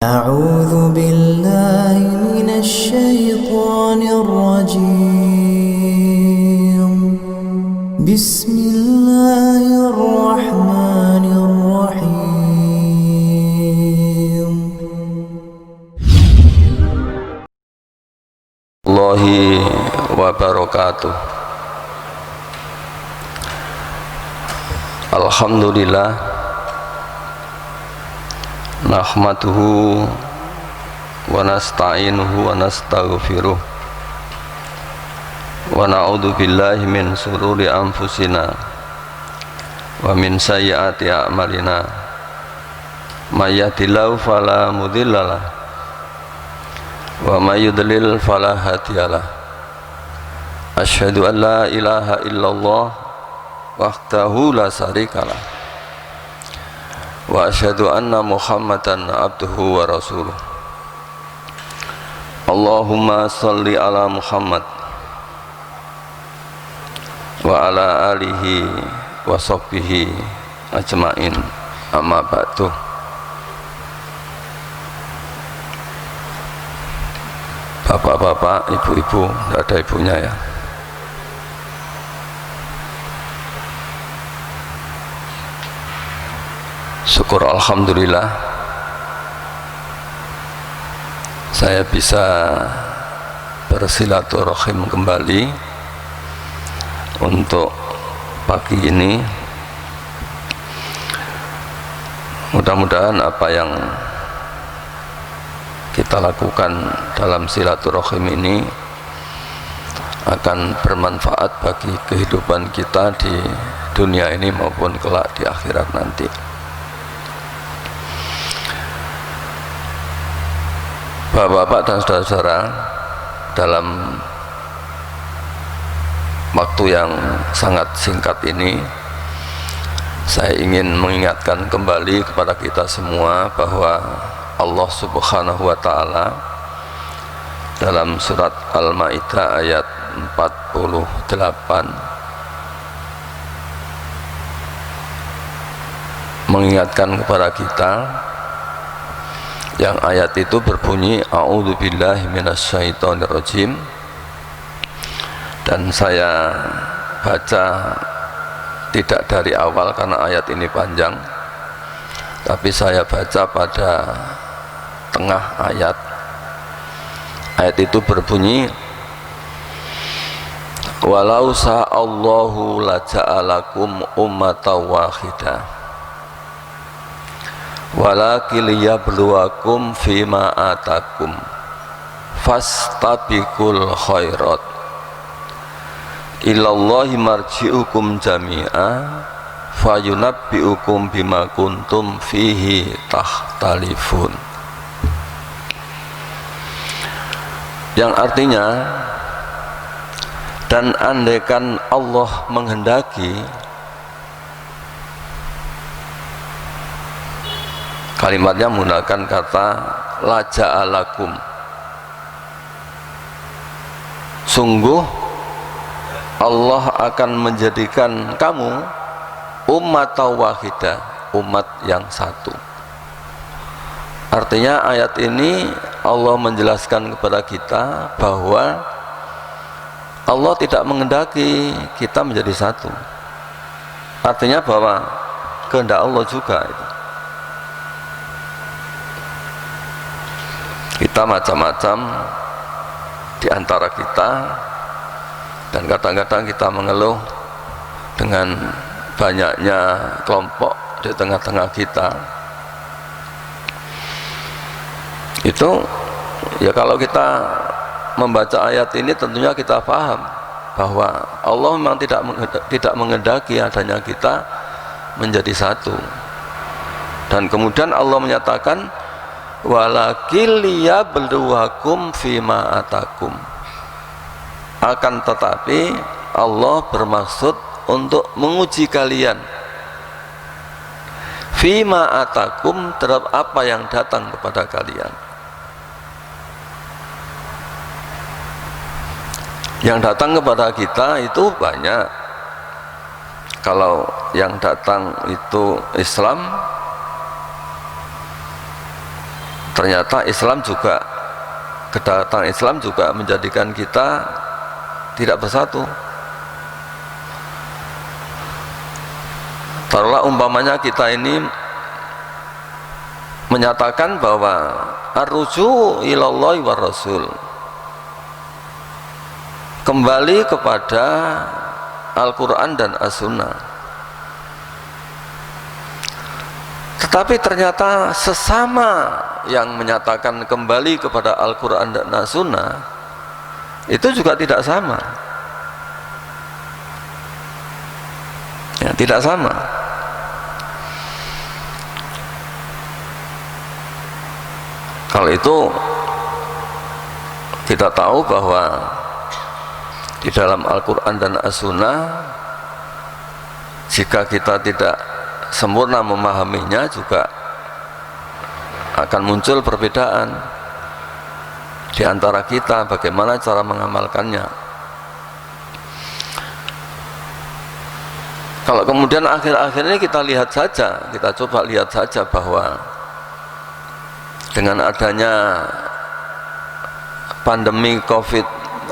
أعوذ بالله من الشيطان الرجيم بسم الله الرحمن الرحيم الله وبركاته. Alhamdulillah, nahmaduhu wa nasta'inuhu wa nastaghfiruh wa na'udzu billahi min sururi anfusina wa min sayyiati a'malina. May yahdihillahu fala mudhillalah wa may yudlil fala hadiyalah. Asyhadu an la ilaha illallah wahdahu la syarikalah wa asyhadu anna Muhammadan abduhu wa rasuluh. Allahumma shalli ala Muhammad wa ala alihi wa sahbihi ajmain, amma ba'du. Bapak-bapak, ibu-ibu, tidak ada ibunya ya. Syukur alhamdulillah saya bisa bersilaturahim kembali untuk pagi ini. Mudah-mudahan apa yang kita lakukan dalam silaturahim ini akan bermanfaat bagi kehidupan kita di dunia ini maupun kelak di akhirat nanti. Bapak-bapak dan saudara-saudara, dalam waktu yang sangat singkat ini saya ingin mengingatkan kembali kepada kita semua bahwa Allah Subhanahu wa ta'ala dalam surat Al-Maidah ayat 48 mengingatkan kepada kita, yang ayat itu berbunyi a'udzu billahi minasyaitonir rajim, dan saya baca tidak dari awal karena ayat ini panjang, tapi saya baca pada tengah ayat. Ayat itu berbunyi walau sa'allahu laja'alakum ummatan wahidah walakin liyabluwakum fima atakum fastabiqul khairat ilallahi marji'ukum jami'a fayunabbi'ukum bima kuntum fihi tahtalifun. Yang artinya, dan andaikan Allah menghendaki, kalimatnya menggunakan kata laja'alakum, sungguh Allah akan menjadikan kamu ummatan wahidah, umat yang satu. Artinya ayat ini Allah menjelaskan kepada kita bahwa Allah tidak menghendaki kita menjadi satu. Artinya bahwa kehendak Allah juga itu. Kita macam-macam di antara kita, dan kadang-kadang kita mengeluh dengan banyaknya kelompok di tengah-tengah kita. Itu ya, kalau kita membaca ayat ini tentunya kita paham bahwa Allah memang tidak menghendaki adanya kita menjadi satu. Dan kemudian Allah menyatakan walakin liyabluwakum fima atakum, akan tetapi Allah bermaksud untuk menguji kalian fima atakum, terhadap apa yang datang kepada kalian. Yang datang kepada kita itu banyak. Kalau yang datang itu Islam, ternyata kedatangan Islam juga menjadikan kita tidak bersatu. Taruhlah umpamanya kita ini menyatakan bahwa ar-ruju' ilallahi war rasul, kembali kepada Al-Quran dan As-Sunnah. Tetapi ternyata sesama yang menyatakan kembali kepada Al-Quran dan As-Sunnah itu juga tidak sama, ya, tidak sama. Kalau itu kita tahu bahwa di dalam Al-Quran dan As-Sunnah, jika kita tidak sempurna memahaminya, juga akan muncul perbedaan di antara kita bagaimana cara mengamalkannya. Kalau kemudian akhir-akhir ini kita coba lihat saja bahwa dengan adanya pandemi COVID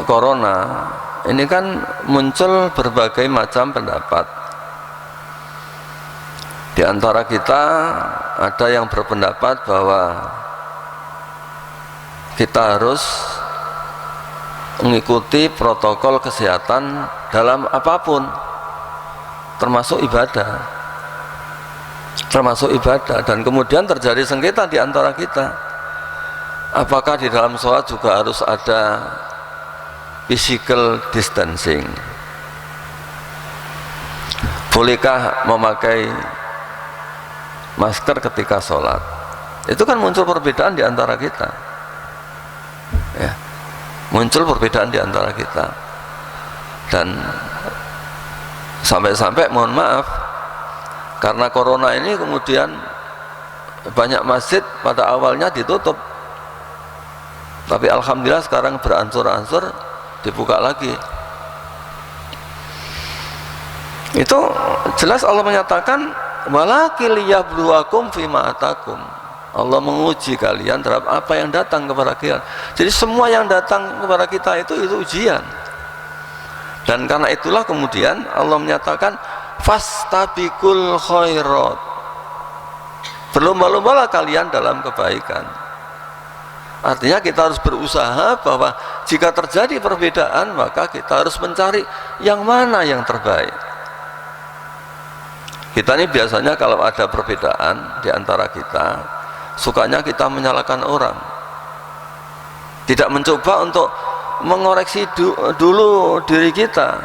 Corona ini kan muncul berbagai macam pendapat. Di antara kita ada yang berpendapat bahwa kita harus mengikuti protokol kesehatan dalam apapun, termasuk ibadah. Dan kemudian terjadi sengketa di antara kita, apakah di dalam sholat juga harus ada physical distancing, bolehkah memakai masker ketika sholat. Itu kan muncul perbedaan di antara kita, ya, muncul perbedaan di antara kita. Dan sampai-sampai mohon maaf, karena corona ini kemudian banyak masjid pada awalnya ditutup, tapi alhamdulillah sekarang beransur-ansur dibuka lagi. Itu jelas Allah menyatakan walakil yabluwakum fima atakum, Allah menguji kalian terhadap apa yang datang kepada kalian. Jadi semua yang datang kepada kita itu ujian. Dan karena itulah kemudian Allah menyatakan fastabiqul khairat, berlomba-lombalah kalian dalam kebaikan. Artinya kita harus berusaha bahwa jika terjadi perbedaan, maka kita harus mencari yang mana yang terbaik. Kita ini biasanya kalau ada perbedaan di antara kita, sukanya kita menyalahkan orang, tidak mencoba untuk mengoreksi dulu diri kita,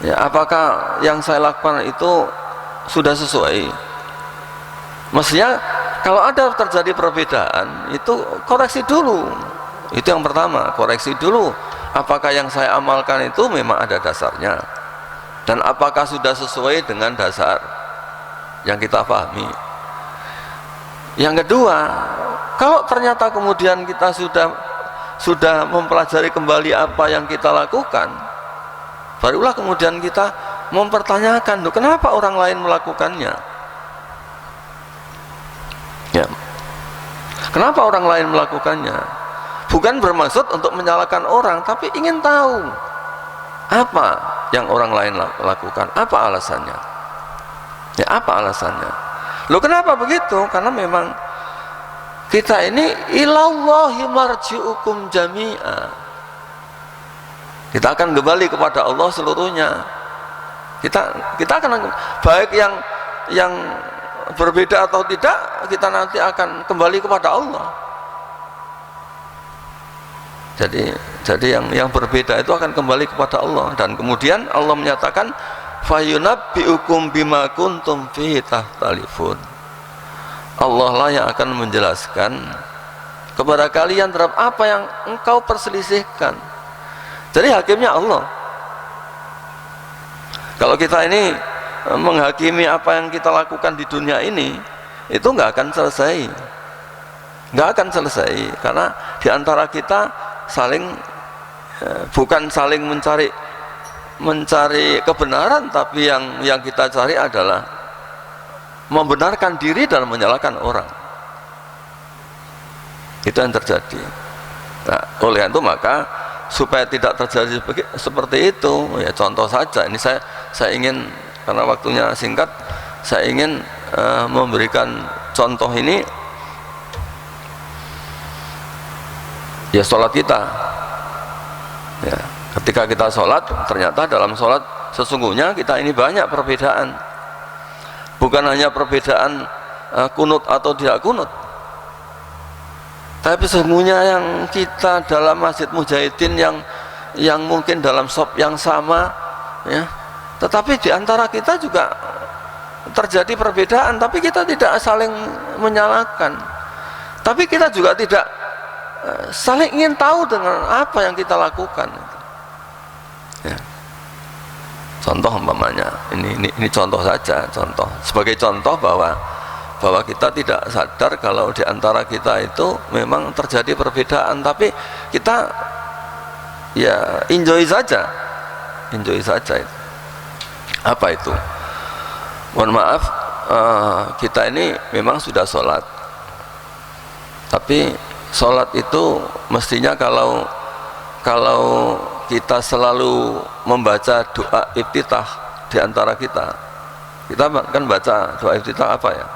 ya, apakah yang saya lakukan itu sudah sesuai. Mestinya kalau ada terjadi perbedaan itu koreksi dulu, itu yang pertama, koreksi dulu apakah yang saya amalkan itu memang ada dasarnya, dan apakah sudah sesuai dengan dasar yang kita pahami. Yang kedua, kalau ternyata kemudian kita sudah mempelajari kembali apa yang kita lakukan, barulah kemudian kita mempertanyakan, loh, kenapa orang lain melakukannya, ya, kenapa orang lain melakukannya. Bukan bermaksud untuk menyalahkan orang, tapi ingin tahu apa yang orang lain lakukan, apa alasannya, ya, apa alasannya. Loh, kenapa begitu? Karena memang kita ini ilallahi marji'ukum jami'a, kita akan kembali kepada Allah seluruhnya. Kita akan, baik yang berbeda atau tidak, kita nanti akan kembali kepada Allah. Jadi yang berbeda itu akan kembali kepada Allah. Dan kemudian Allah menyatakan fayunabbi'ukum bima kuntum fihi tahtalifun, Allah lah yang akan menjelaskan kepada kalian terhadap apa yang engkau perselisihkan. Jadi hakimnya Allah. Kalau kita ini menghakimi apa yang kita lakukan di dunia ini, itu nggak akan selesai, karena di antara kita saling bukan saling mencari kebenaran, tapi yang kita cari adalah membenarkan diri dan menyalahkan orang. Itu yang terjadi. Nah, oleh itu maka supaya tidak terjadi seperti itu, ya contoh saja. Ini saya ingin, karena waktunya singkat, saya ingin memberikan contoh ini. Ya sholat kita, ya, ketika kita sholat, ternyata dalam sholat sesungguhnya kita ini banyak perbedaan. Bukan hanya perbedaan kunut atau tidak kunut, tapi sesungguhnya yang kita dalam masjid mujahidin yang mungkin dalam shop yang sama, ya, tetapi di antara kita juga terjadi perbedaan, tapi kita tidak saling menyalahkan, tapi kita juga tidak saling ingin tahu dengan apa yang kita lakukan. Ya. Contoh umpamanya, ini contoh saja, contoh sebagai contoh bahwa kita tidak sadar kalau di antara kita itu memang terjadi perbedaan, tapi kita ya enjoy saja itu. Apa itu? Mohon maaf, kita ini memang sudah sholat, tapi sholat itu mestinya kalau kita selalu membaca doa iftitah di antara kita kan baca doa iftitah apa ya?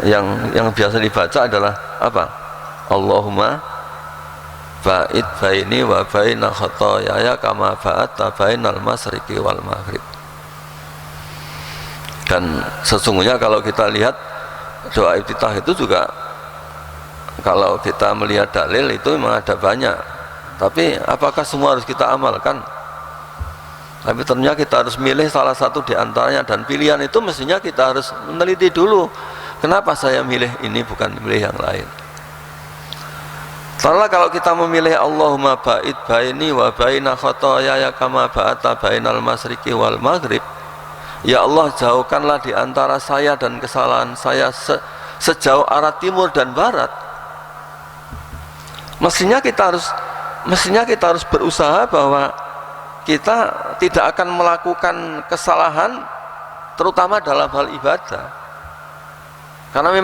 Yang biasa dibaca adalah apa? Allahumma ba'id baini wa baina khotoyaya kama ba'adta bainal masyriqi wal maghrib. Dan sesungguhnya kalau kita lihat doa iftitah itu juga, kalau kita melihat dalil itu memang ada banyak, tapi apakah semua harus kita amalkan? Tapi ternyata kita harus milih salah satu di antaranya, dan pilihan itu mestinya kita harus meneliti dulu, kenapa saya milih ini bukan milih yang lain. Karena kalau kita memilih Allahumma ba'id baini wa baina khotoyaya kama ba'ata bainal masyriqi wal maghrib, ya Allah jauhkanlah di antara saya dan kesalahan saya sejauh arah timur dan barat. Mestinya kita harus berusaha bahwa kita tidak akan melakukan kesalahan, terutama dalam hal ibadah. Karena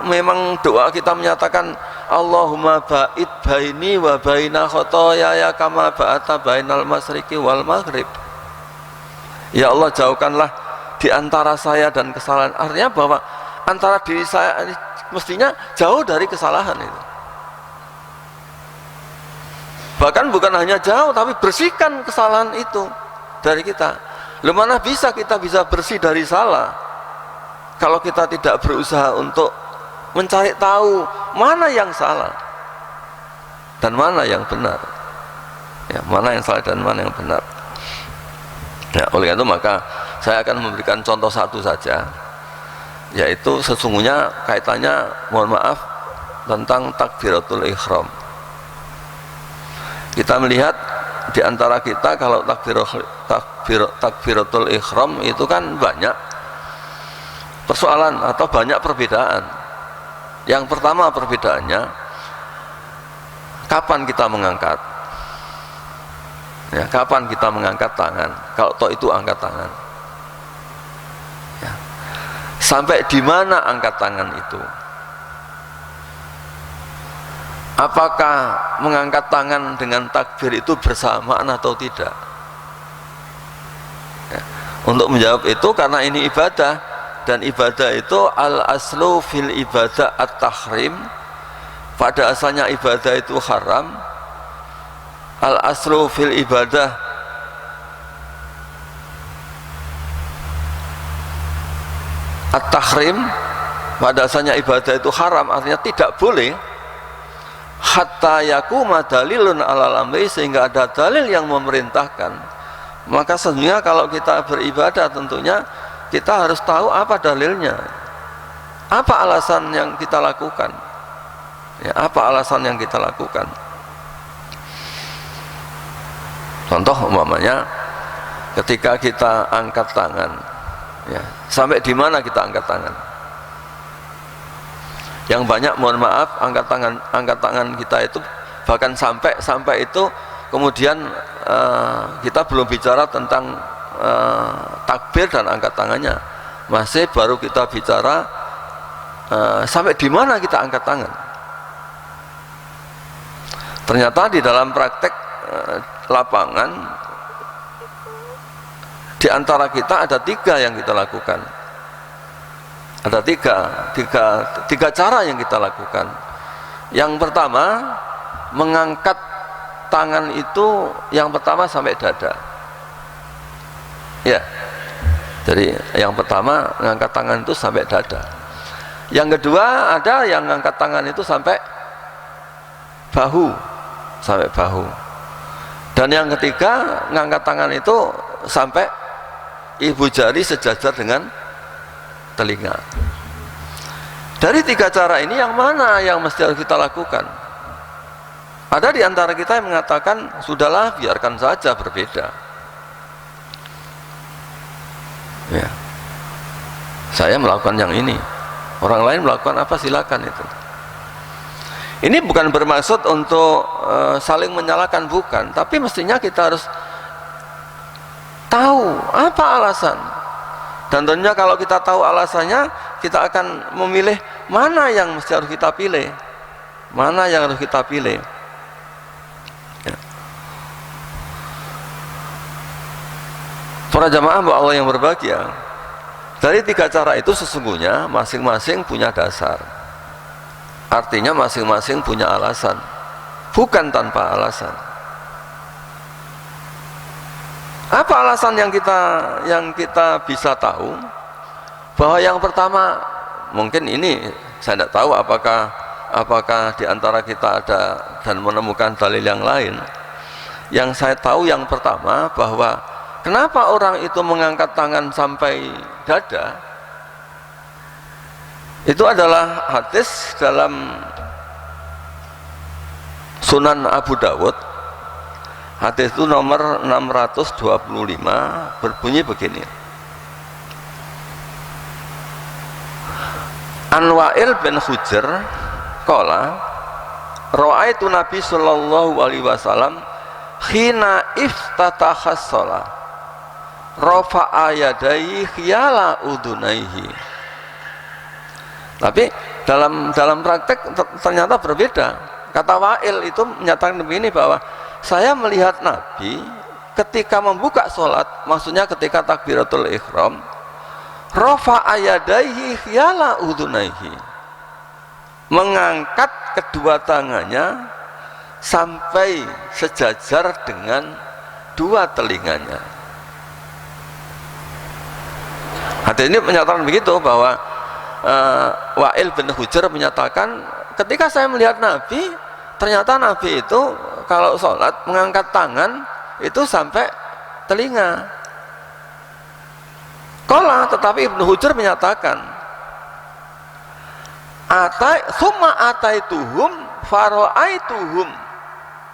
memang doa kita menyatakan Allahumma ba'id baini wa baina khotoyaya kama ba'ata bainal masyriqi wal maghrib. Ya Allah jauhkanlah di antara saya dan kesalahan. Artinya bahwa antara diri saya mestinya jauh dari kesalahan itu. Bahkan bukan hanya jauh, tapi bersihkan kesalahan itu dari kita. Loh, mana bisa kita bisa bersih dari salah kalau kita tidak berusaha untuk mencari tahu mana yang salah dan mana yang benar, ya, mana yang salah dan mana yang benar. Ya, oleh itu maka saya akan memberikan contoh satu saja, yaitu sesungguhnya kaitannya, mohon maaf, tentang takbiratul ihram. Kita melihat di antara kita kalau takbiratul ihram itu kan banyak persoalan atau banyak perbedaan. Yang pertama perbedaannya, kapan kita mengangkat, ya, kapan kita mengangkat tangan, kalau toh itu angkat tangan, ya. Sampai di mana angkat tangan itu? Apakah mengangkat tangan dengan takbir itu bersamaan atau tidak? Ya. Untuk menjawab itu, karena ini ibadah, dan ibadah itu al-aslu fil ibadah at-tahrim, pada asalnya ibadah itu haram. Al-aslu fil ibadah at-tahrim, pada asalnya ibadah itu haram, artinya tidak boleh. Hatta yakuma dalilun alal amri, sehingga ada dalil yang memerintahkan. Maka sebenarnya kalau kita beribadah tentunya kita harus tahu apa dalilnya, apa alasan yang kita lakukan, ya, apa alasan yang kita lakukan. Contoh umpamanya ketika kita angkat tangan, ya, sampai di mana kita angkat tangan? Yang banyak, mohon maaf, angkat tangan kita itu bahkan sampai itu kemudian kita belum bicara tentang takbir dan angkat tangannya, masih baru kita bicara sampai di mana kita angkat tangan. Ternyata di dalam praktek lapangan, di antara kita ada 3 yang kita lakukan. Ada tiga cara yang kita lakukan. Yang pertama, mengangkat tangan itu yang pertama sampai dada. Ya. Jadi yang pertama mengangkat tangan itu sampai dada. Yang kedua, ada yang mengangkat tangan itu sampai bahu, sampai bahu. Dan yang ketiga, mengangkat tangan itu sampai ibu jari sejajar dengan telinga. Dari 3 cara ini yang mana yang mesti harus kita lakukan? Ada di antara kita yang mengatakan, sudahlah biarkan saja berbeda. Ya. Saya melakukan yang ini, orang lain melakukan apa silakan itu. Ini bukan bermaksud untuk saling menyalahkan, bukan, tapi mestinya kita harus tahu apa alasan. Dan tentunya kalau kita tahu alasannya, kita akan memilih mana yang mesti harus kita pilih, mana yang harus kita pilih. Ya. Para jamaah Allah yang berbahagia, dari 3 cara itu sesungguhnya masing-masing punya dasar. Artinya masing-masing punya alasan, bukan tanpa alasan. Apa alasan yang kita bisa tahu? Bahwa yang pertama, mungkin ini saya tidak tahu apakah di antara kita ada dan menemukan dalil yang lain. Yang saya tahu yang pertama, bahwa kenapa orang itu mengangkat tangan sampai dada, itu adalah hadis dalam Sunan Abu Dawud. Hadis itu nomor 625, berbunyi begini. An Wa'il bin Hujr qala ra'aitu Nabi sallallahu alaihi wasallam khina iftataha shalah rafa'a yadayhi khiyala udunaihi. Tapi dalam praktek ternyata berbeda. Kata Wa'il itu menyatakan begini, bahwa saya melihat Nabi ketika membuka sholat, maksudnya ketika takbiratul ihram, rafa'a yadayhi khiyala udunaihi, mengangkat kedua tangannya sampai sejajar dengan 2 telinganya. Hadis ini menyatakan begitu, bahwa Wa'il bin Hujr menyatakan, ketika saya melihat Nabi, ternyata Nabi itu kalau sholat mengangkat tangan itu sampai telinga. Tetapi Ibnu Hujr menyatakan, summa ataituhum fara'aituhum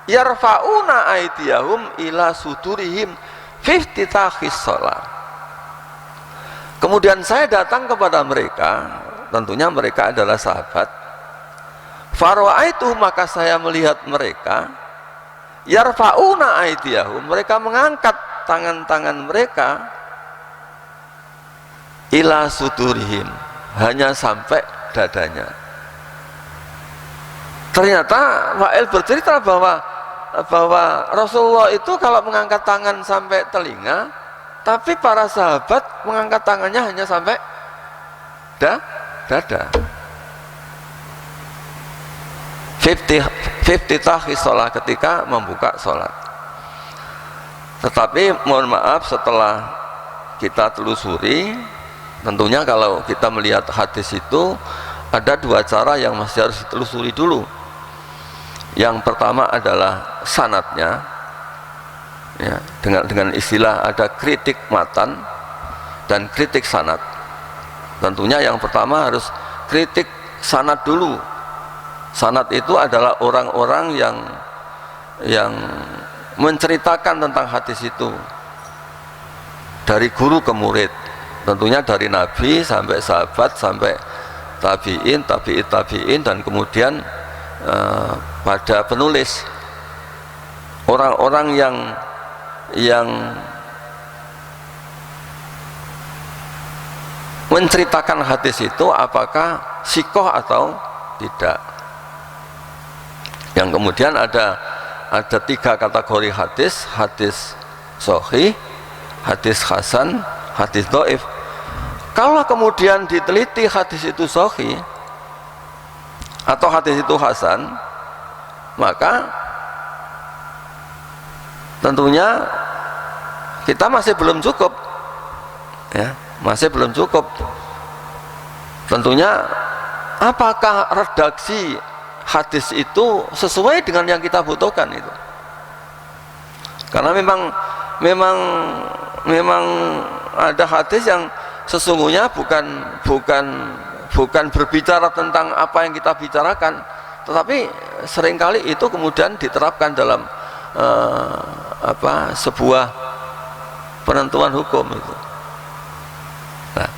yarfa'una aydiyahum ila sudurihim fi iftitakhis shalah. Kemudian saya datang kepada mereka, tentunya mereka adalah sahabat. Fara'aituhum, maka saya melihat mereka, yarfa'una aydiyahum, mereka mengangkat tangan-tangan mereka, ila sudurihim, hanya sampai dadanya. Ternyata Wa'il bercerita bahwa Rasulullah itu kalau mengangkat tangan sampai telinga, tapi para sahabat mengangkat tangannya hanya sampai dada. 50 sholat, ketika membuka sholat. Tetapi mohon maaf, setelah kita telusuri, tentunya kalau kita melihat hadis itu ada 2 cara yang masih harus ditelusuri dulu. Yang pertama adalah sanadnya, ya, dengan istilah ada kritik matan dan kritik sanad. Tentunya yang pertama harus kritik sanad dulu. Sanad itu adalah orang-orang yang menceritakan tentang hadis itu dari guru ke murid, tentunya dari Nabi sampai sahabat, sampai tabi'in, tabi'in, dan kemudian pada penulis, orang-orang yang menceritakan hadis itu apakah sikoh atau tidak. Yang kemudian ada 3 kategori hadis: hadis sahih, hadis hasan, hadis dhaif. Kalau kemudian diteliti hadis itu sahih atau hadis itu hasan, maka tentunya kita masih belum cukup, ya, masih belum cukup. Tentunya apakah redaksi hadis itu sesuai dengan yang kita butuhkan itu? Karena memang ada hadis yang sesungguhnya bukan berbicara tentang apa yang kita bicarakan, tetapi seringkali itu kemudian diterapkan dalam sebuah penentuan hukum itu. Nah,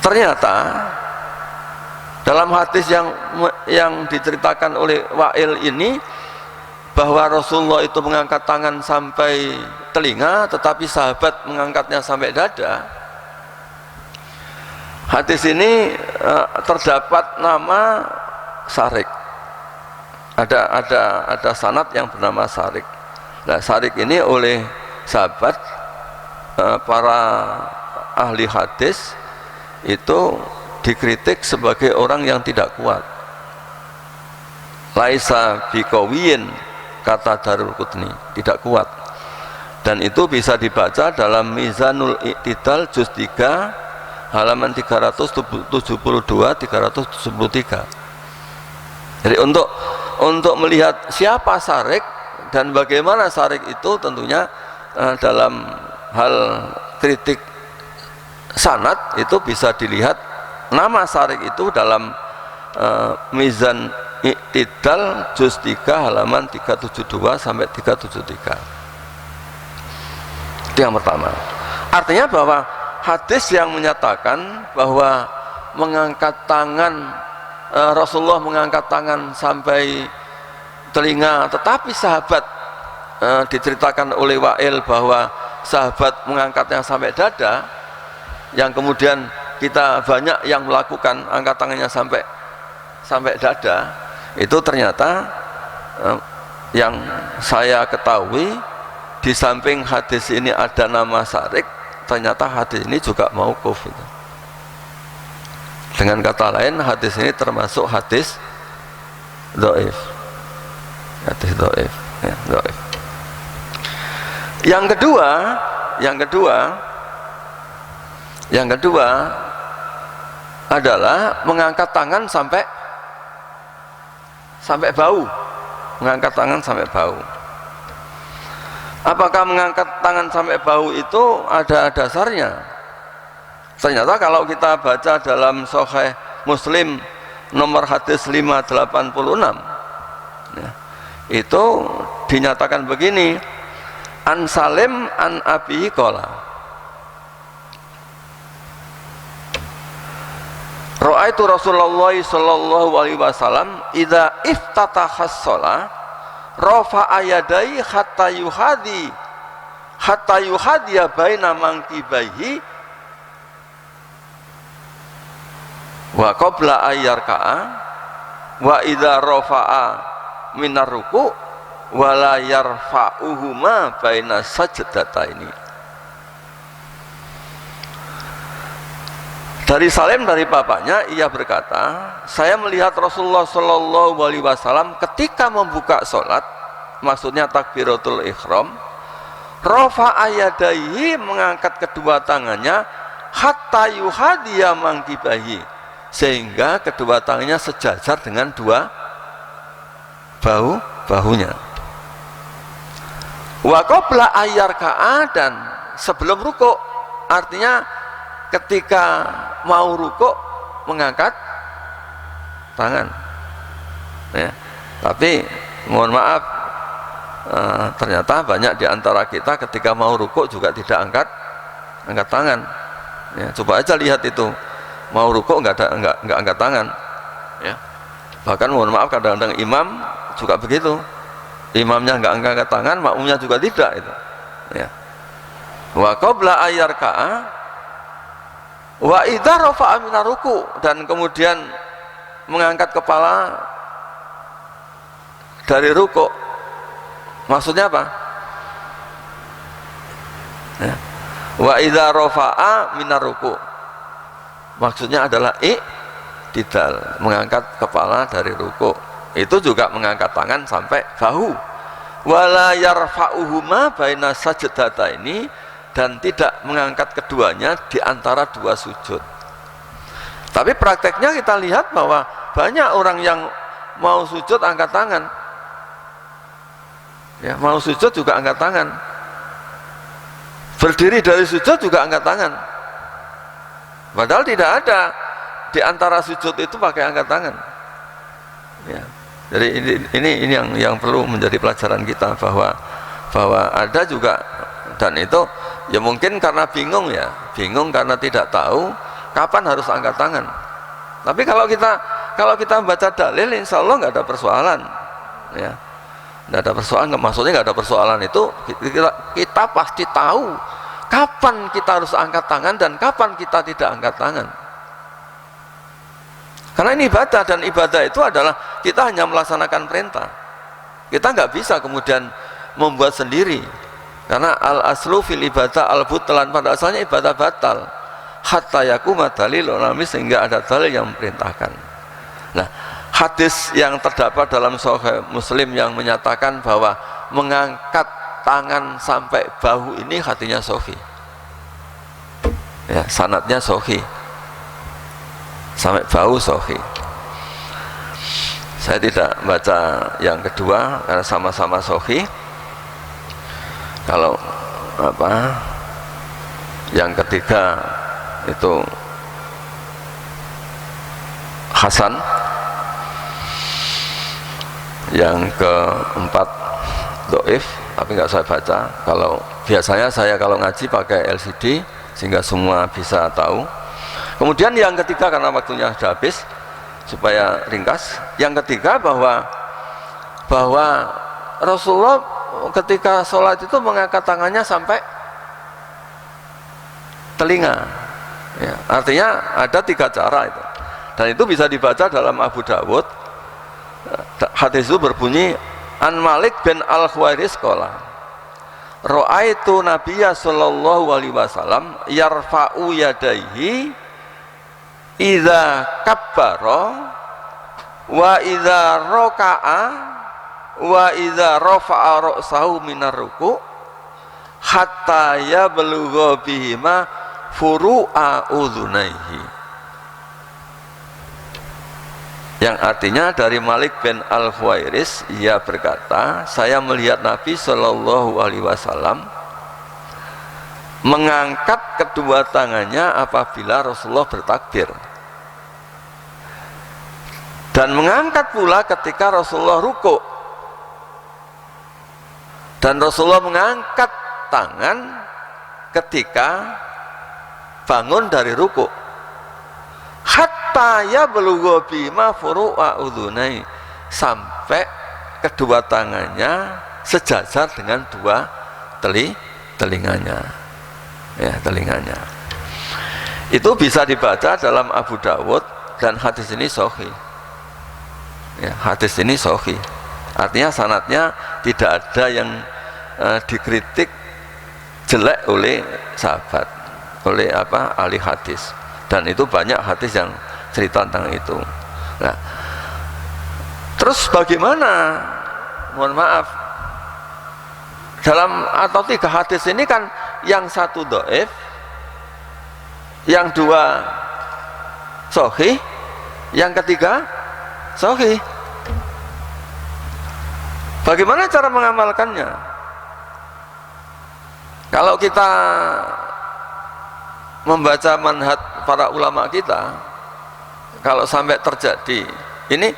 ternyata dalam hadis yang diceritakan oleh Wa'il ini, bahwa Rasulullah itu mengangkat tangan sampai telinga, tetapi sahabat mengangkatnya sampai dada. Hadis ini terdapat nama Sarik. Ada sanad yang bernama Sarik. Nah, Sarik ini oleh sahabat, para ahli hadis itu dikritik sebagai orang yang tidak kuat. Laisa biqawiyin, kata Darul Qutni, tidak kuat. Dan itu bisa dibaca dalam Mizanul Iqtidal juz 3 halaman 372 373. Jadi untuk melihat siapa Sarik dan bagaimana Sarik itu, tentunya dalam hal kritik sanad itu bisa dilihat nama Sarik itu dalam Mizan Iqtidal juz 3 halaman 372 sampai 373. Itu yang pertama. Artinya bahwa hadis yang menyatakan bahwa mengangkat tangan, Rasulullah mengangkat tangan sampai telinga, tetapi sahabat, diceritakan oleh Wa'il bahwa sahabat mengangkatnya sampai dada, yang kemudian kita banyak yang melakukan angkat tangannya sampai dada, itu ternyata yang saya ketahui, di samping hadis ini ada nama Sarik, ternyata hadis ini juga mauquf. Dengan kata lain, hadis ini termasuk hadis dhaif. Hadis dhaif, ya, dhaif. Yang kedua adalah mengangkat tangan sampai bau. Mengangkat tangan sampai bau. Apakah mengangkat tangan sampai bau itu ada dasarnya? Ternyata kalau kita baca dalam Sahih Muslim nomor hadis 586, ya, itu dinyatakan begini: An Salim an Abi qala Ra'aitu Rasulullah sallallahu alaihi wasallam idza iftataha shalah rafa'a yadayhi hatta yuhadiya baina mankibaihi wa qabla ayyarka'a wa idza rafa'a minar ruku' wa la yarfa'uhuma baina sajdataini. Dari Salim, dari bapaknya, ia berkata, saya melihat Rasulullah Shallallahu Alaihi Wasallam ketika membuka sholat, maksudnya takbiratul ihram, rafa'a yadaihi, mengangkat kedua tangannya, hatta yuhadiya mangkibahi, sehingga kedua tangannya sejajar dengan dua bahunya. Wa qabla ayyarka'a, dan sebelum rukuk, artinya ketika mau rukuk mengangkat tangan, ya. Tapi mohon maaf, ternyata banyak di antara kita ketika mau rukuk juga tidak angkat tangan, ya. Coba aja lihat itu, mau rukuk nggak angkat tangan, ya. Bahkan mohon maaf, kadang-kadang imam juga begitu, imamnya nggak angkat tangan, makmumnya juga tidak itu, ya. Wa qabla ayyarka'a, Wa idza rafa'a minar ruku, dan kemudian mengangkat kepala dari ruku. Maksudnya apa? Ya. Wa idza rafa'a minar ruku, maksudnya adalah i'tidal, mengangkat kepala dari ruku. Itu juga mengangkat tangan sampai bahu. Wala yarfa'uhuma baina sajdataini, dan tidak mengangkat keduanya di antara dua sujud. Tapi prakteknya kita lihat bahwa banyak orang yang mau sujud angkat tangan, ya, mau sujud juga angkat tangan, berdiri dari sujud juga angkat tangan, padahal tidak ada di antara sujud itu pakai angkat tangan, ya. Jadi ini yang perlu menjadi pelajaran kita, bahwa ada juga, dan itu ya mungkin karena bingung karena tidak tahu kapan harus angkat tangan. Tapi kalau kita membaca dalil, insya Allah nggak ada persoalan, ya, nggak ada persoalan. Maksudnya nggak ada persoalan itu kita pasti tahu kapan kita harus angkat tangan dan kapan kita tidak angkat tangan. Karena ini ibadah, dan ibadah itu adalah kita hanya melaksanakan perintah. Kita nggak bisa kemudian membuat sendiri. Karena al-aslu fil ibadah al-butlan, pada asalnya ibadah batal hatta yakuma dalil ulami, sehingga ada dalil yang memerintahkan. Nah, hadis yang terdapat dalam Sahih Muslim yang menyatakan bahwa mengangkat tangan sampai bahu ini hadisnya sahih, ya, sanadnya sahih, sampai bahu sahih. Saya tidak baca yang kedua karena sama-sama sahih. Kalau yang ketiga itu hasan, yang keempat dhaif, tapi nggak saya baca. Kalau biasanya saya kalau ngaji pakai LCD sehingga semua bisa tahu. Kemudian yang ketiga, karena waktunya sudah habis supaya ringkas, yang ketiga bahwa Rasulullah ketika sholat itu mengangkat tangannya sampai telinga, ya, artinya ada 3 cara itu, dan itu bisa dibaca dalam Abu Dawud. Hadis itu berbunyi, An Malik bin Al-Khuwairis qala ra'aitu Nabiyya sallallahu alaihi wasallam yarfa'u yadayhi idza kabbara wa idza raka'a wa idza rafa'a ra'sahu minar ruku' hatta yablugha bihima furu'a udhunaihi, yang artinya dari Malik bin Al-Khuwairis, ia berkata, saya melihat Nabi Shallallahu Alaihi Wasallam mengangkat kedua tangannya apabila Rasulullah bertakbir, dan mengangkat pula ketika Rasulullah ruku', dan Rasulullah mengangkat tangan ketika bangun dari ruku', hatta ya belugha bima furu'a udhunai, sampai kedua tangannya sejajar dengan dua telinganya, ya, telinganya. Itu bisa dibaca dalam Abu Dawud, dan hadis ini sahih, ya, hadis ini sahih, artinya sanadnya tidak ada yang dikritik jelek oleh sahabat, oleh ahli hadis, dan itu banyak hadis yang cerita tentang itu. Nah, terus bagaimana, mohon maaf, dalam atau 3 hadis ini kan yang satu dhaif, yang 2 sahih, yang ketiga sahih. Bagaimana cara mengamalkannya? Kalau kita membaca manhaj para ulama kita, kalau sampai terjadi ini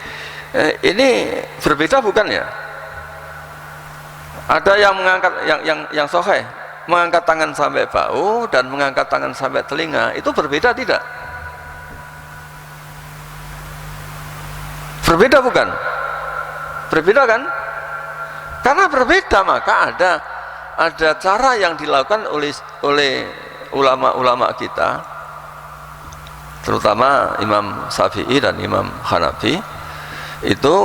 berbeda bukan ya? Ada yang mengangkat yang sahih, mengangkat tangan sampai bahu dan mengangkat tangan sampai telinga, itu berbeda tidak? Berbeda bukan? Berbeda kan? Karena berbeda, maka ada cara yang dilakukan oleh ulama-ulama kita terutama Imam Syafi'i dan Imam Hanafi itu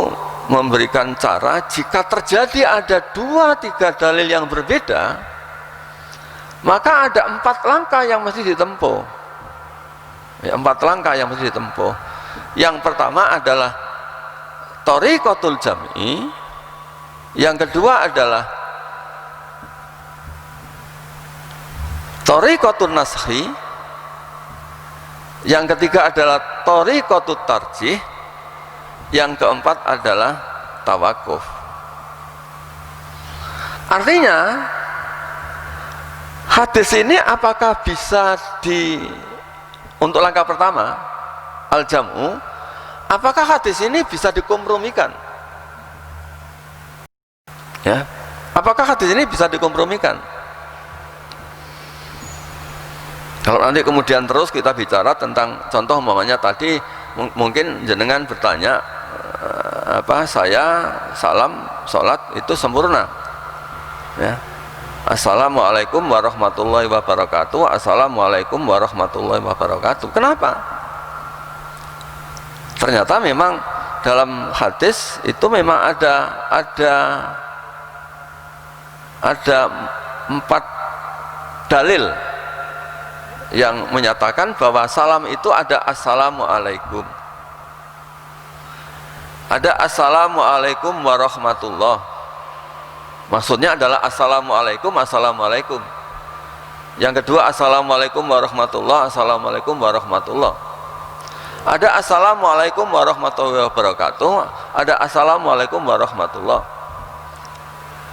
memberikan cara jika terjadi ada 2-3 dalil yang berbeda, maka ada 4 langkah yang mesti ditempuh. Ya, 4 langkah yang mesti ditempuh. Yang pertama adalah thariqatul jam'i, yang kedua adalah thariqatul naskhi, yang ketiga adalah thariqatut tarjih, yang keempat adalah tawakuf. Artinya hadis ini apakah bisa untuk langkah pertama al-jam'u, apakah hadis ini bisa dikompromikan? Ya, apakah hadis ini bisa dikompromikan? Kalau nanti kemudian terus kita bicara tentang contoh umpamanya tadi mungkin jenengan bertanya saya salam sholat itu sempurna, ya. Assalamualaikum warahmatullahi wabarakatuh, assalamualaikum warahmatullahi wabarakatuh. Kenapa? Ternyata memang dalam hadis itu memang ada 4 dalil yang menyatakan bahwa salam itu ada assalamualaikum, ada assalamualaikum warahmatullah, maksudnya adalah assalamualaikum, assalamualaikum. Yang kedua assalamualaikum warahmatullah, assalamualaikum warahmatullah. Ada assalamualaikum warahmatullahi wabarakatuh, ada assalamualaikum warahmatullah,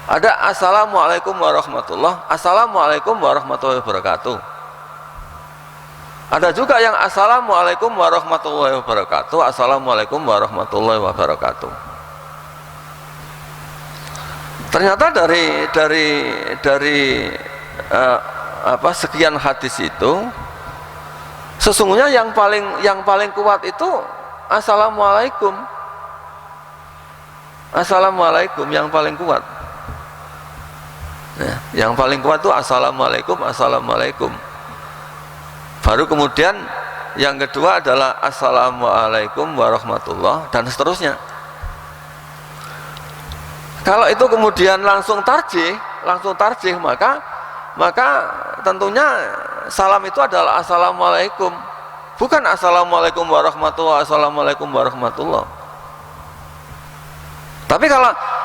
ada assalamualaikum warahmatullah, assalamualaikum warahmatullahi wabarakatuh. Ada juga yang assalamualaikum warahmatullahi wabarakatuh, assalamualaikum warahmatullahi wabarakatuh. Ternyata dari sekian hadis itu sesungguhnya yang paling kuat itu assalamualaikum. Assalamualaikum yang paling kuat. Ya, yang paling kuat itu assalamualaikum, assalamualaikum. Baru kemudian yang kedua adalah assalamualaikum warahmatullah dan seterusnya. Kalau itu kemudian langsung tarjih maka tentunya salam itu adalah assalamualaikum, bukan assalamualaikum warahmatullah, assalamualaikum warahmatullah. Tapi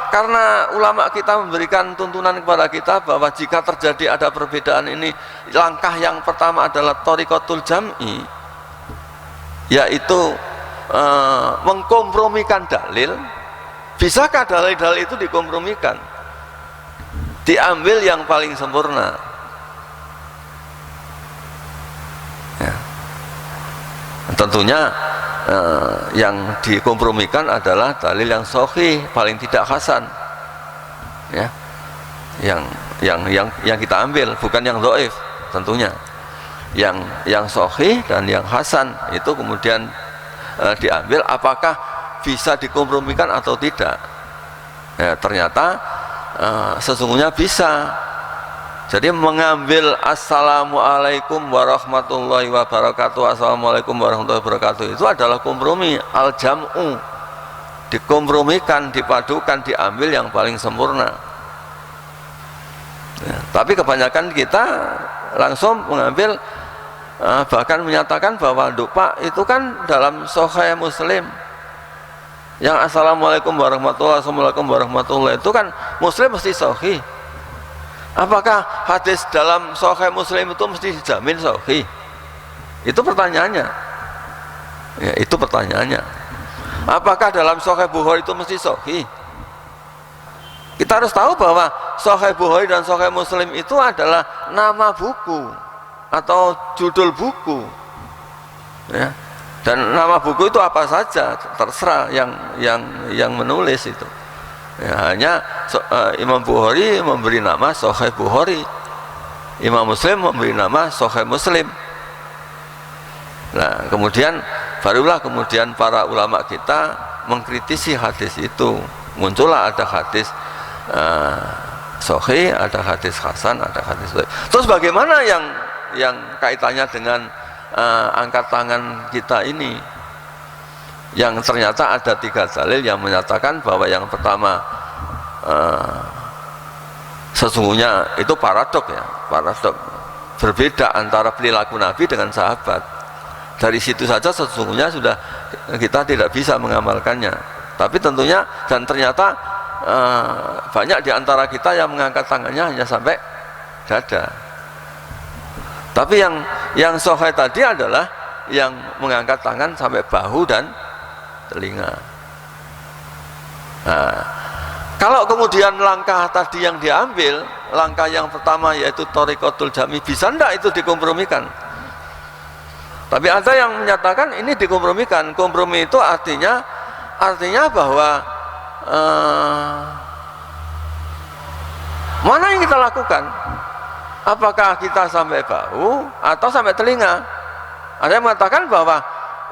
karena ulama kita memberikan tuntunan kepada kita bahwa jika terjadi ada perbedaan ini, langkah yang pertama adalah thariqatul jam'i, yaitu mengkompromikan dalil. Bisakah dalil-dalil itu dikompromikan, diambil yang paling sempurna? Ya. Tentunya yang dikompromikan adalah dalil yang sahih, paling tidak hasan, ya, yang kita ambil, bukan yang dhaif. Tentunya yang sahih dan yang hasan itu kemudian diambil, apakah bisa dikompromikan atau tidak. Ya, ternyata sesungguhnya bisa. Jadi mengambil assalamualaikum warahmatullahi wabarakatuh, assalamualaikum warahmatullahi wabarakatuh itu adalah kompromi, al-jam'u, dikompromikan, dipadukan, diambil yang paling sempurna. Ya, tapi kebanyakan kita langsung mengambil, bahkan menyatakan bahwa Pak itu kan dalam Sahih Muslim yang assalamualaikum warahmatullahi wabarakatuh itu kan Muslim mesti sahih. Apakah hadis dalam Sahih Muslim itu mesti dijamin sahih? Itu pertanyaannya. Ya, itu pertanyaannya. Apakah dalam Sahih Bukhari itu mesti sahih? Kita harus tahu bahwa Sahih Bukhari dan Sahih Muslim itu adalah nama buku atau judul buku. Ya. Dan nama buku itu apa saja terserah yang menulis itu. Ya, hanya Imam Bukhari memberi nama Sahih Bukhari, Imam Muslim memberi nama Sahih Muslim. Nah, barulah kemudian para ulama kita mengkritisi hadis itu. Muncullah ada hadis sahih, ada hadis hasan, ada hadis dhaif. Terus bagaimana yang kaitannya dengan angkat tangan kita ini, yang ternyata ada 3 dalil yang menyatakan bahwa yang pertama sesungguhnya itu paradok ya, paradok berbeda antara perilaku Nabi dengan sahabat. Dari situ saja sesungguhnya sudah kita tidak bisa mengamalkannya. Tapi tentunya dan ternyata banyak di antara kita yang mengangkat tangannya hanya sampai dada. Tapi yang sahih tadi adalah yang mengangkat tangan sampai bahu dan telinga. Nah, kalau kemudian langkah tadi yang diambil, langkah yang pertama yaitu thariqatul jam'i, bisa enggak itu dikompromikan? Tapi ada yang menyatakan ini dikompromikan. Kompromi itu artinya bahwa mana yang kita lakukan? Apakah kita sampai bahu atau sampai telinga? Ada yang mengatakan bahwa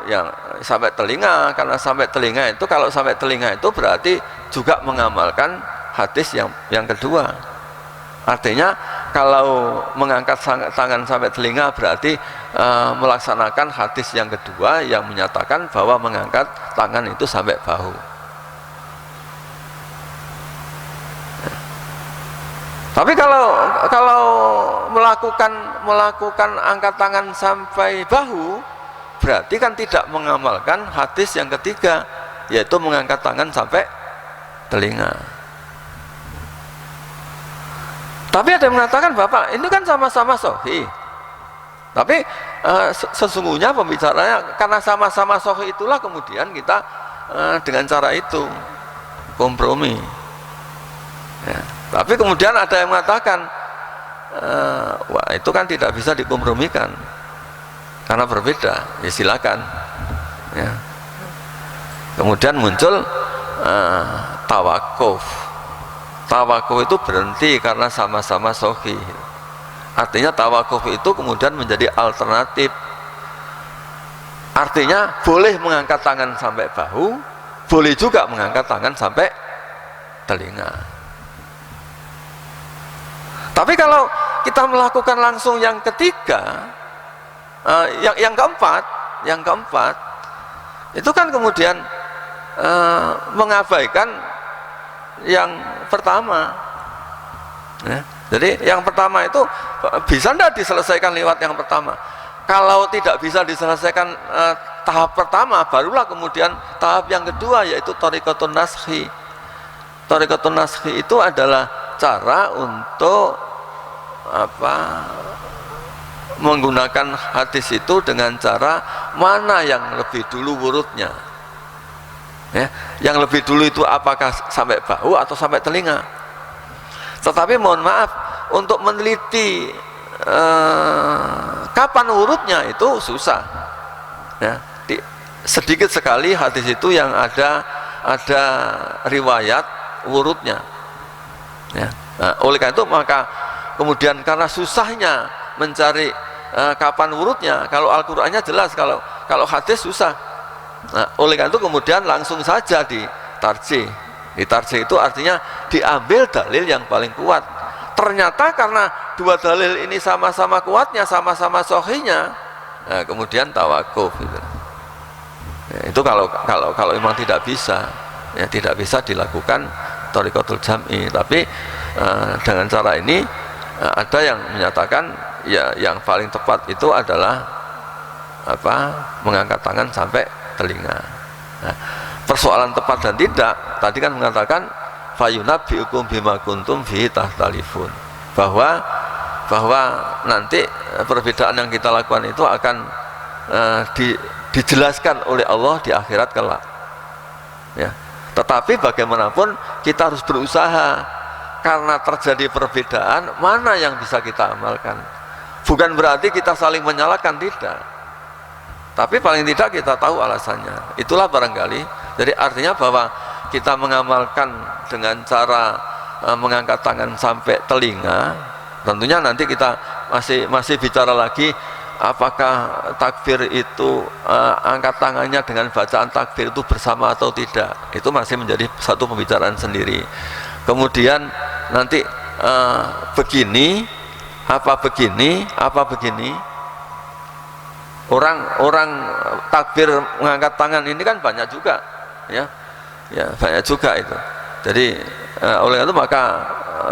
yang sampai telinga, karena sampai telinga itu, kalau sampai telinga itu berarti juga mengamalkan hadis yang kedua. Artinya kalau mengangkat tangan sampai telinga berarti melaksanakan hadis yang kedua yang menyatakan bahwa mengangkat tangan itu sampai bahu. Tapi kalau melakukan angkat tangan sampai bahu berarti kan tidak mengamalkan hadis yang ketiga, yaitu mengangkat tangan sampai telinga. Tapi ada yang mengatakan, Bapak, ini kan sama-sama sahih. Tapi sesungguhnya pembicaranya karena sama-sama sahih itulah kemudian kita dengan cara itu kompromi. Ya. Tapi kemudian ada yang mengatakan, wah itu kan tidak bisa dikompromikan karena berbeda. Ya silakan. Ya. Kemudian muncul tawakuf. Tawakuf itu berhenti karena sama-sama sahih. Artinya tawakuf itu kemudian menjadi alternatif. Artinya boleh mengangkat tangan sampai bahu, boleh juga mengangkat tangan sampai telinga. Tapi kalau kita melakukan langsung yang ketiga, yang keempat, itu kan kemudian mengabaikan yang pertama. Ya. Jadi yang pertama itu bisa tidak diselesaikan lewat yang pertama. Kalau tidak bisa diselesaikan tahap pertama, barulah kemudian tahap yang kedua, yaitu thariqatun naskhi. Thariqatun naskhi itu adalah cara untuk menggunakan hadis itu dengan cara mana yang lebih dulu wurudnya. Ya, yang lebih dulu itu apakah sampai bahu atau sampai telinga. Tetapi mohon maaf, untuk meneliti kapan wurudnya itu susah. Ya, sedikit sekali hadis itu yang ada riwayat wurudnya. Ya, nah, oleh karena itu maka kemudian karena susahnya mencari kapan wurudnya, kalau Al-Qur'annya jelas, kalau hadis susah. Nah, oleh karena itu kemudian langsung saja ditarjih. Ditarjih itu artinya diambil dalil yang paling kuat. Ternyata karena dua dalil ini sama-sama kuatnya, sama-sama sahihnya, nah, kemudian tawakuf gitu. Ya, itu kalau memang tidak bisa, ya tidak bisa dilakukan thariqatul jam'i. Tapi dengan cara ini ada yang menyatakan ya yang paling tepat itu adalah mengangkat tangan sampai telinga. Nah, persoalan tepat dan tidak tadi kan mengatakan fayunabbiukum bima kuntum fihi tahtalifun, bahwa nanti perbedaan yang kita lakukan itu akan dijelaskan oleh Allah di akhirat kelak. Ya. Tetapi bagaimanapun kita harus berusaha. Karena terjadi perbedaan, mana yang bisa kita amalkan. Bukan berarti kita saling menyalahkan, tidak. Tapi paling tidak kita tahu alasannya. Itulah barangkali. Jadi artinya bahwa kita mengamalkan dengan cara mengangkat tangan sampai telinga. Tentunya nanti kita masih bicara lagi, apakah takbir itu angkat tangannya dengan bacaan takbir itu bersama atau tidak. Itu masih menjadi satu pembicaraan sendiri. Kemudian nanti begini, apa begini, Orang takbir mengangkat tangan ini kan banyak juga, ya banyak juga itu. Jadi oleh itu maka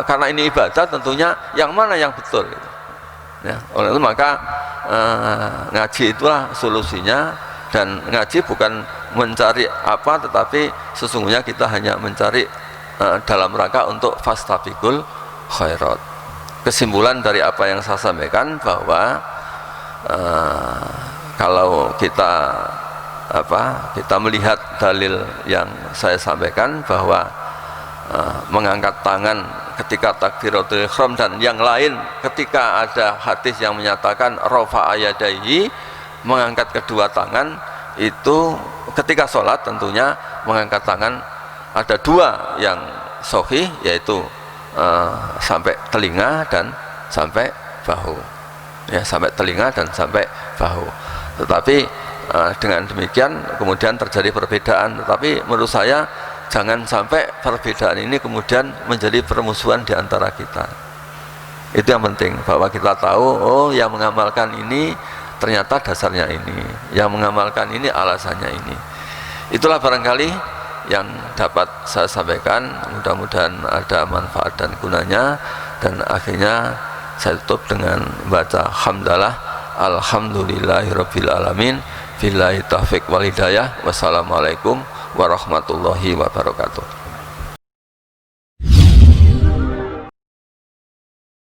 karena ini ibadah tentunya yang mana yang betul gitu. Ya, oleh itu maka ngaji itulah solusinya, dan ngaji bukan mencari apa, tetapi sesungguhnya kita hanya mencari dalam rangka untuk fastabiqul khairat. Kesimpulan dari apa yang saya sampaikan bahwa kalau kita melihat dalil yang saya sampaikan bahwa mengangkat tangan ketika takbiratul ihram dan yang lain, ketika ada hadis yang menyatakan rafa'a yadayhi, mengangkat kedua tangan itu ketika sholat, tentunya mengangkat tangan ada dua yang sahih, yaitu sampai telinga dan sampai bahu, ya, sampai telinga dan sampai bahu. Tetapi dengan demikian kemudian terjadi perbedaan, tetapi menurut saya jangan sampai perbedaan ini kemudian menjadi permusuhan di antara kita. Itu yang penting, bahwa kita tahu, oh yang mengamalkan ini ternyata dasarnya ini, yang mengamalkan ini alasannya ini. Itulah barangkali yang dapat saya sampaikan, mudah-mudahan ada manfaat dan gunanya. Dan akhirnya saya tutup dengan baca hamdalah, alhamdulillahirabbil alamin, billahi taufiq wal hidayah, wassalamualaikum warahmatullahi wabarakatuh.